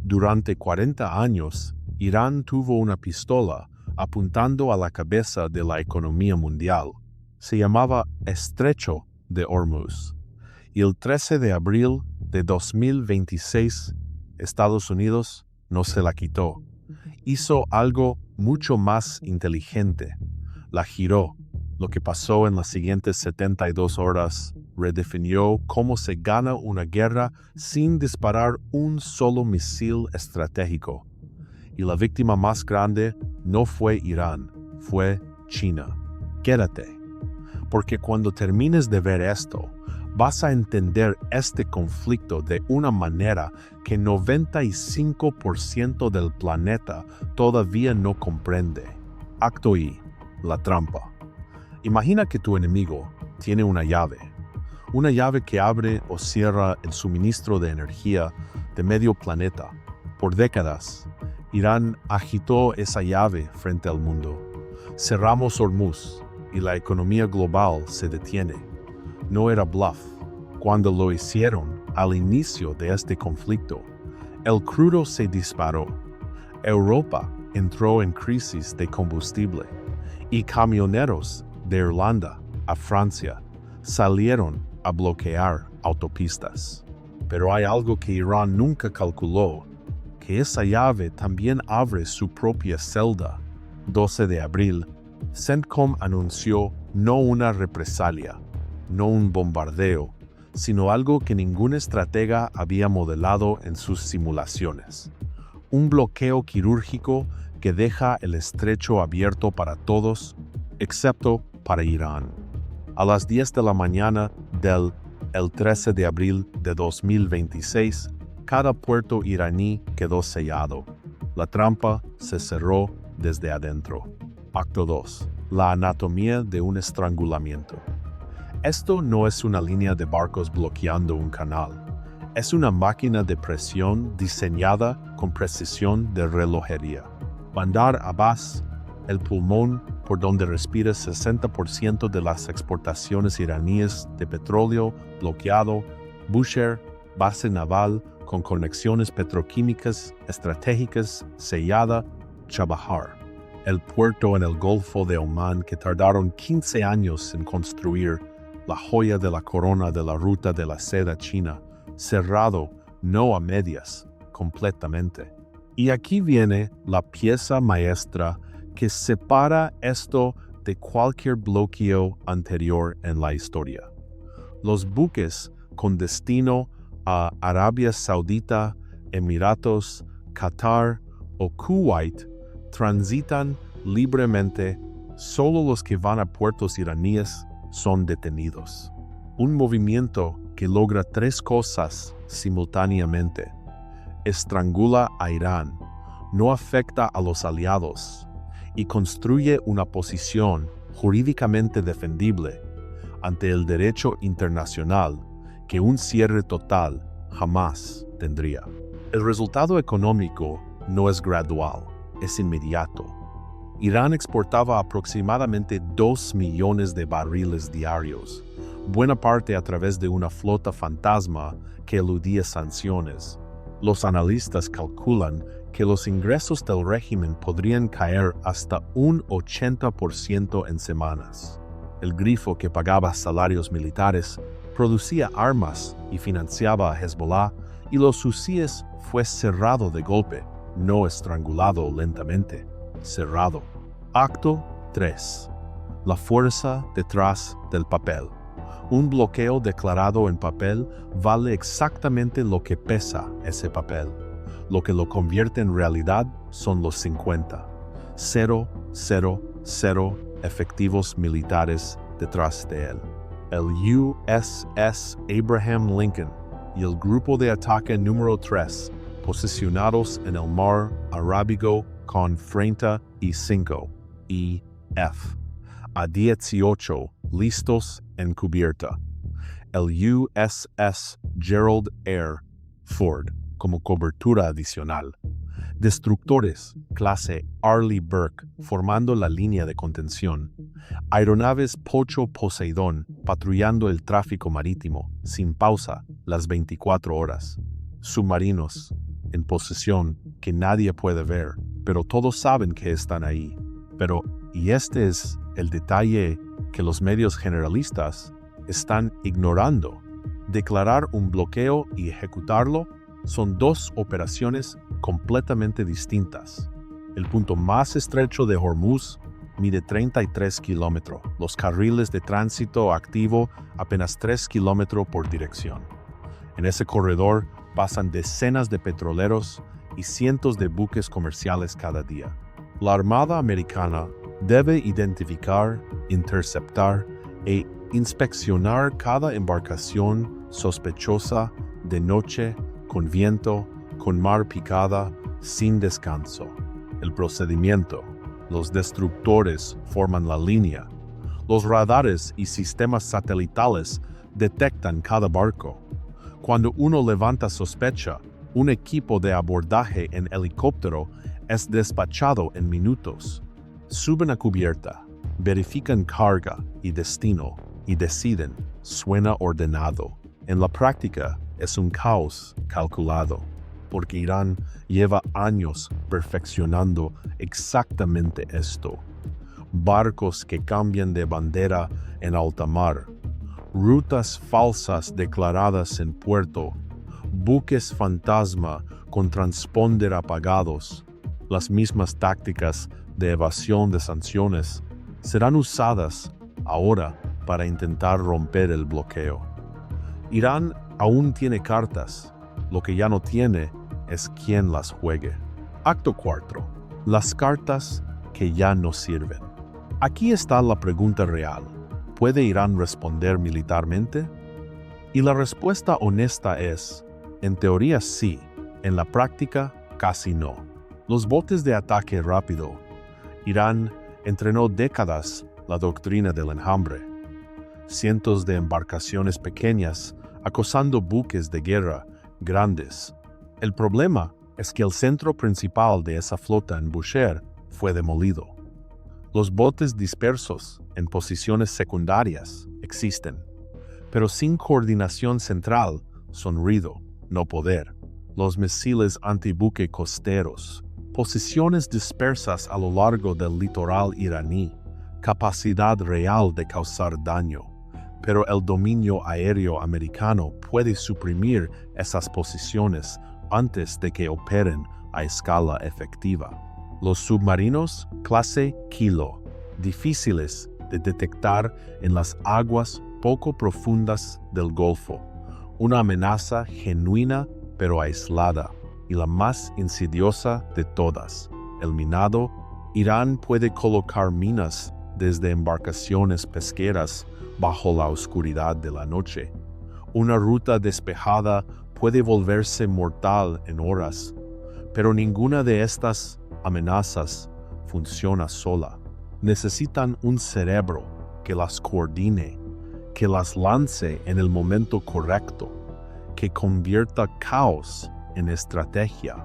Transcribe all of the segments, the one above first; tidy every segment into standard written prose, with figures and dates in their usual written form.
Durante 40 años, Irán tuvo una pistola apuntando a la cabeza de la economía mundial. Se llamaba Estrecho de Hormuz. Y el 13 de abril de 2026, Estados Unidos no se la quitó. Hizo algo mucho más inteligente. La giró. Lo que pasó en las siguientes 72 horas redefinió cómo se gana una guerra sin disparar un solo misil estratégico. Y la víctima más grande no fue Irán, fue China. Quédate, porque cuando termines de ver esto, vas a entender este conflicto de una manera que 95% del planeta todavía no comprende. Acto I, la trampa. Imagina que tu enemigo tiene una llave que abre o cierra el suministro de energía de medio planeta. Por décadas, Irán agitó esa llave frente al mundo. Cerramos Hormuz y la economía global se detiene. No era bluff. Cuando lo hicieron al inicio de este conflicto, el crudo se disparó. Europa entró en crisis de combustible y camioneros de Irlanda a Francia salieron a bloquear autopistas. Pero hay algo que Irán nunca calculó, que esa llave también abre su propia celda. 12 de abril, CENTCOM anunció no una represalia, no un bombardeo, sino algo que ningún estratega había modelado en sus simulaciones. Un bloqueo quirúrgico que deja el estrecho abierto para todos, excepto para Irán. A las 10 de la mañana del 13 de abril de 2026, cada puerto iraní quedó sellado. La trampa se cerró desde adentro. Acto 2. La anatomía de un estrangulamiento. Esto no es una línea de barcos bloqueando un canal. Es una máquina de presión diseñada con precisión de relojería. Bandar Abbas, el pulmón por donde respira 60% de las exportaciones iraníes de petróleo, bloqueado. Bushehr, base naval con conexiones petroquímicas estratégicas, sellada. Chabahar, el puerto en el Golfo de Omán que tardaron 15 años en construir, la joya de la corona de la ruta de la seda china, cerrado, no a medias, completamente. Y aquí viene la pieza maestra que separa esto de cualquier bloqueo anterior en la historia. Los buques con destino a Arabia Saudita, Emiratos, Qatar o Kuwait transitan libremente. Solo los que van a puertos iraníes son detenidos. Un movimiento que logra tres cosas simultáneamente. Estrangula a Irán, no afecta a los aliados y construye una posición jurídicamente defendible ante el derecho internacional que un cierre total jamás tendría. El resultado económico no es gradual, es inmediato. Irán exportaba aproximadamente 2 millones de barriles diarios, buena parte a través de una flota fantasma que eludía sanciones. Los analistas calculan que los ingresos del régimen podrían caer hasta un 80% en semanas. El grifo que pagaba salarios militares producía armas y financiaba a Hezbollah, y los husíes fue cerrado de golpe, no estrangulado lentamente, cerrado. Acto 3. La fuerza detrás del papel. Un bloqueo declarado en papel vale exactamente lo que pesa ese papel. Lo que lo convierte en realidad son los 50. 0, 0, 0 efectivos militares detrás de él. El USS Abraham Lincoln y el grupo de ataque número 3, posicionados en el mar Arábigo con 35 IF. A 18 listos en cubierta. El USS Gerald R. Ford como cobertura adicional. Destructores clase Arleigh Burke formando la línea de contención. Aeronaves Pocho Poseidón patrullando el tráfico marítimo sin pausa las 24 horas. Submarinos en posesión que nadie puede ver, pero todos saben que están ahí. Y este es el detalle que los medios generalistas están ignorando. Declarar un bloqueo y ejecutarlo son dos operaciones completamente distintas. El punto más estrecho de Hormuz mide 33 kilómetros. Los carriles de tránsito activo apenas 3 kilómetros por dirección. En ese corredor pasan decenas de petroleros y cientos de buques comerciales cada día. La Armada Americana debe identificar, interceptar e inspeccionar cada embarcación sospechosa de noche, con viento, con mar picada, sin descanso. El procedimiento: los destructores forman la línea. Los radares y sistemas satelitales detectan cada barco. Cuando uno levanta sospecha, un equipo de abordaje en helicóptero es despachado en minutos. Suben a cubierta, verifican carga y destino y deciden. Suena ordenado. En la práctica es un caos calculado, porque Irán lleva años perfeccionando exactamente esto. Barcos que cambian de bandera en alta mar, rutas falsas declaradas en puerto, buques fantasma con transponder apagados. Las mismas tácticas de evasión de sanciones serán usadas ahora para intentar romper el bloqueo. Irán aún tiene cartas, lo que ya no tiene es quien las juegue. Acto 4. Las cartas que ya no sirven. Aquí está la pregunta real. ¿Puede Irán responder militarmente? Y la respuesta honesta es, en teoría sí, en la práctica casi no. Los botes de ataque rápido. Irán entrenó décadas la doctrina del enjambre. Cientos de embarcaciones pequeñas acosando buques de guerra grandes. El problema es que el centro principal de esa flota en Bushehr fue demolido. Los botes dispersos en posiciones secundarias existen, pero sin coordinación central son ruido, no poder. Los misiles antibuque costeros, posiciones dispersas a lo largo del litoral iraní, capacidad real de causar daño, pero el dominio aéreo americano puede suprimir esas posiciones antes de que operen a escala efectiva. Los submarinos clase Kilo, difíciles de detectar en las aguas poco profundas del Golfo, una amenaza genuina pero aislada, y la más insidiosa de todas, el minado. Irán puede colocar minas desde embarcaciones pesqueras bajo la oscuridad de la noche. Una ruta despejada puede volverse mortal en horas, pero ninguna de estas amenazas funciona sola. Necesitan un cerebro que las coordine, que las lance en el momento correcto, que convierta caos en estrategia.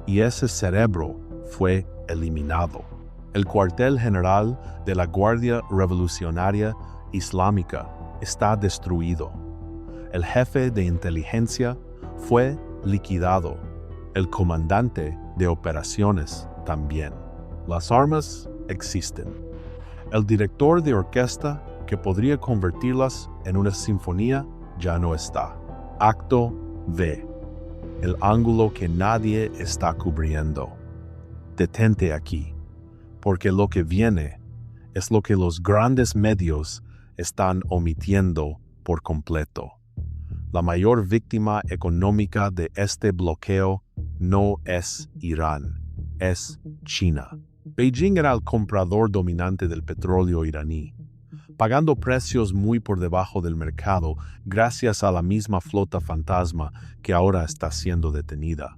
Y ese cerebro fue eliminado. El cuartel general de la Guardia Revolucionaria Islámica está destruido. El jefe de inteligencia fue liquidado. El comandante de operaciones también. Las armas existen. El director de orquesta que podría convertirlas en una sinfonía ya no está. Acto V. El ángulo que nadie está cubriendo. Detente aquí, porque lo que viene es lo que los grandes medios están omitiendo por completo. La mayor víctima económica de este bloqueo no es Irán, es China. Beijing era el comprador dominante del petróleo iraní, pagando precios muy por debajo del mercado gracias a la misma flota fantasma que ahora está siendo detenida.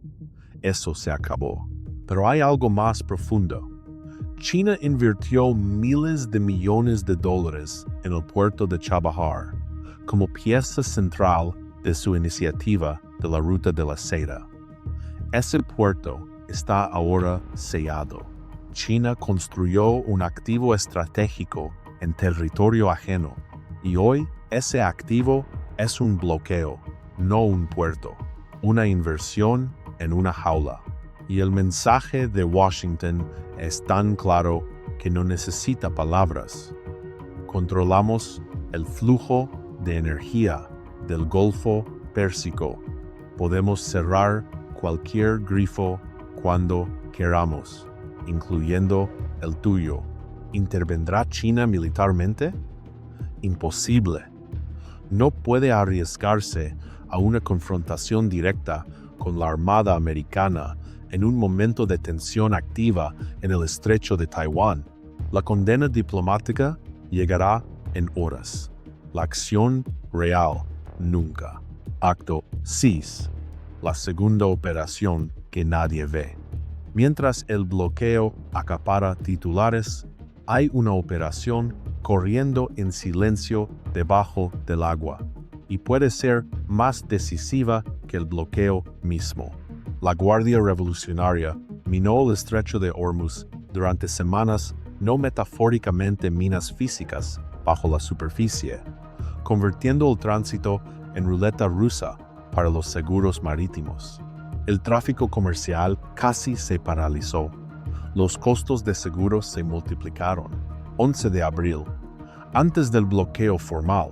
Eso se acabó. Pero hay algo más profundo. China invirtió miles de millones de dólares en el puerto de Chabahar como pieza central de su iniciativa de la Ruta de la Seda. Ese puerto está ahora sellado. China construyó un activo estratégico en territorio ajeno, y hoy ese activo es un bloqueo, no un puerto. Una inversión en una jaula. Y el mensaje de Washington es tan claro que no necesita palabras. Controlamos el flujo de energía del Golfo Pérsico. Podemos cerrar cualquier grifo cuando queramos, incluyendo el tuyo. ¿Intervendrá China militarmente? Imposible. No puede arriesgarse a una confrontación directa con la Armada Americana en un momento de tensión activa en el estrecho de Taiwán. La condena diplomática llegará en horas. La acción real, nunca. Acto 6. La segunda operación que nadie ve. Mientras el bloqueo acapara titulares, hay una operación corriendo en silencio debajo del agua, y puede ser más decisiva que el bloqueo mismo. La Guardia Revolucionaria minó el estrecho de Hormuz durante semanas, no metafóricamente minas físicas, bajo la superficie, convirtiendo el tránsito en ruleta rusa para los seguros marítimos. El tráfico comercial casi se paralizó. Los costos de seguros se multiplicaron. 11 de abril, antes del bloqueo formal,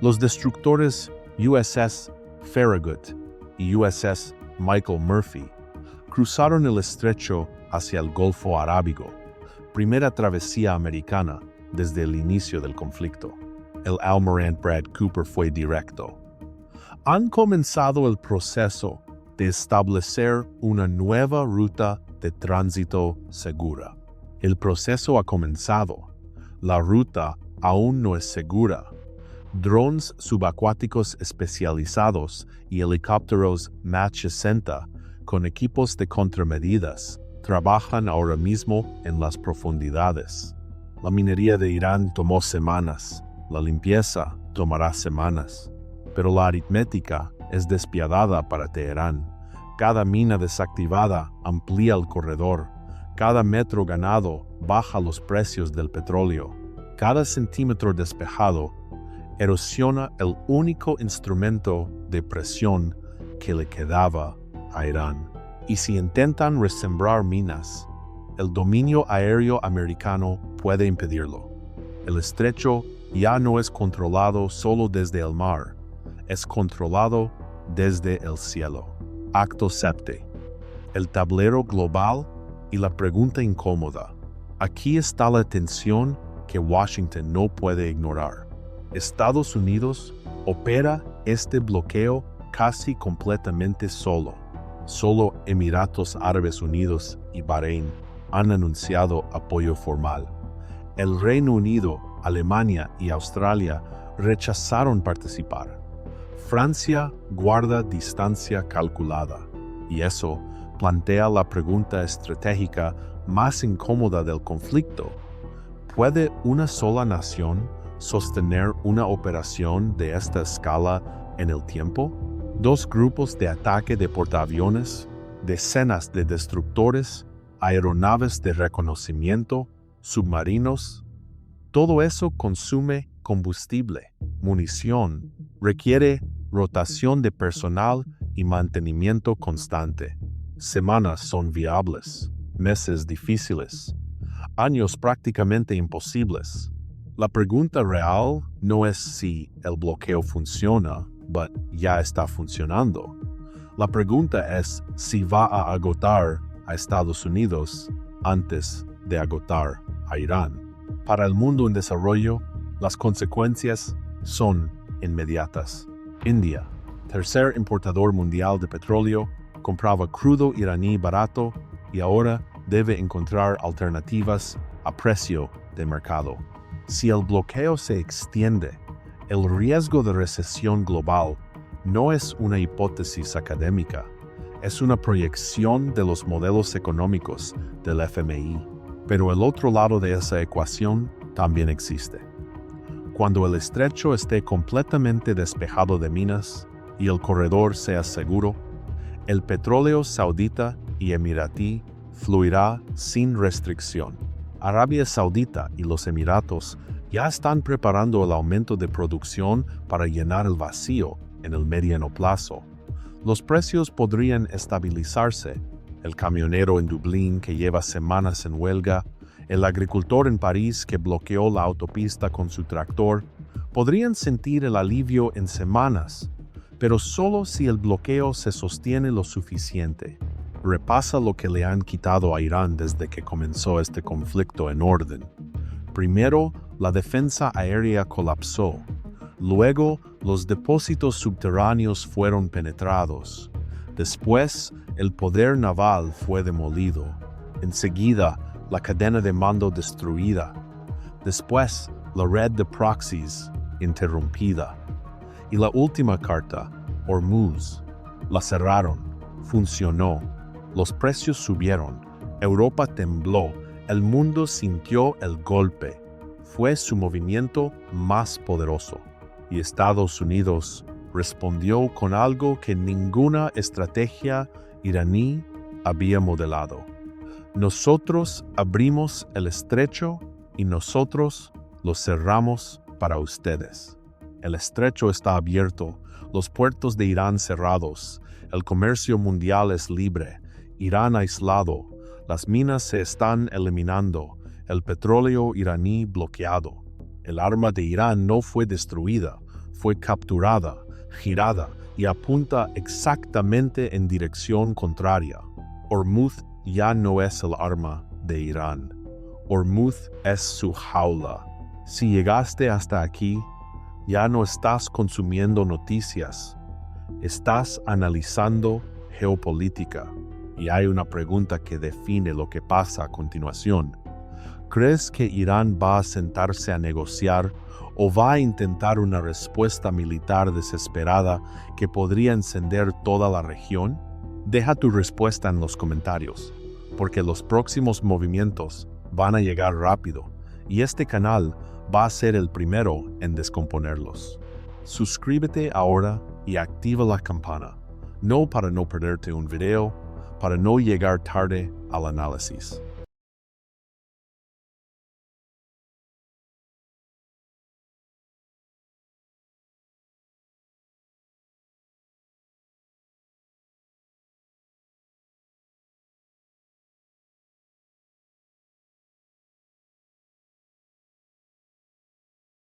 los destructores USS Farragut y USS Michael Murphy cruzaron el estrecho hacia el Golfo Arábigo, primera travesía americana desde el inicio del conflicto. El Almirante Brad Cooper fue directo. Han comenzado el proceso de establecer una nueva ruta de tránsito segura. El proceso ha comenzado. La ruta aún no es segura. Drones subacuáticos especializados y helicópteros Mach 60 con equipos de contramedidas trabajan ahora mismo en las profundidades. La minería de Irán tomó semanas. La limpieza tomará semanas. Pero la aritmética es despiadada para Teherán. Cada mina desactivada amplía el corredor. Cada metro ganado baja los precios del petróleo. Cada centímetro despejado erosiona el único instrumento de presión que le quedaba a Irán. Y si intentan resembrar minas, el dominio aéreo americano puede impedirlo. El estrecho ya no es controlado solo desde el mar, es controlado desde el cielo. Acto 7. El tablero global y la pregunta incómoda. Aquí está la tensión que Washington no puede ignorar. Estados Unidos opera este bloqueo casi completamente solo. Solo Emiratos Árabes Unidos y Bahrein han anunciado apoyo formal. El Reino Unido, Alemania y Australia rechazaron participar. Francia guarda distancia calculada, y eso plantea la pregunta estratégica más incómoda del conflicto. ¿Puede una sola nación sostener una operación de esta escala en el tiempo? Dos grupos de ataque de portaaviones, decenas de destructores, aeronaves de reconocimiento, submarinos. Todo eso consume combustible, munición, requiere rotación de personal y mantenimiento constante. Semanas son viables, meses difíciles, años prácticamente imposibles. La pregunta real no es si el bloqueo funciona, but ya está funcionando. La pregunta es si va a agotar a Estados Unidos antes de agotar a Irán. Para el mundo en desarrollo, las consecuencias son inmediatas. India, tercer importador mundial de petróleo, compraba crudo iraní barato y ahora debe encontrar alternativas a precio de mercado. Si el bloqueo se extiende, el riesgo de recesión global no es una hipótesis académica, es una proyección de los modelos económicos del FMI. Pero el otro lado de esa ecuación también existe. Cuando el estrecho esté completamente despejado de minas y el corredor sea seguro, el petróleo saudita y emiratí fluirá sin restricción. Arabia Saudita y los Emiratos ya están preparando el aumento de producción para llenar el vacío en el mediano plazo. los precios podrían estabilizarse. El camionero en Dublín que lleva semanas en huelga, el agricultor en París que bloqueó la autopista con su tractor, podrían sentir el alivio en semanas, pero solo si el bloqueo se sostiene lo suficiente. Repasa lo que le han quitado a Irán desde que comenzó este conflicto en orden. Primero, la defensa aérea colapsó. Luego, los depósitos subterráneos fueron penetrados. Después, el poder naval fue demolido. Enseguida, la cadena de mando destruida. Después, la red de proxies interrumpida. Y la última carta, Hormuz. La cerraron. Funcionó. Los precios subieron. Europa tembló. El mundo sintió el golpe. Fue su movimiento más poderoso. Y Estados Unidos respondió con algo que ninguna estrategia iraní había modelado. Nosotros abrimos el estrecho y nosotros lo cerramos para ustedes. El estrecho está abierto, los puertos de Irán cerrados, el comercio mundial es libre, Irán aislado, las minas se están eliminando, el petróleo iraní bloqueado. El arma de Irán no fue destruida, fue capturada, girada y apunta exactamente en dirección contraria. Hormuz ya no es el arma de Irán. Hormuz es su jaula. Si llegaste hasta aquí, ya no estás consumiendo noticias, estás analizando geopolítica. Y hay una pregunta que define lo que pasa a continuación. ¿Crees que Irán va a sentarse a negociar o va a intentar una respuesta militar desesperada que podría encender toda la región? Deja tu respuesta en los comentarios, porque los próximos movimientos van a llegar rápido y este canal va a ser el primero en descomponerlos. Suscríbete ahora y activa la campana, no para no perderte un video, para no llegar tarde al análisis.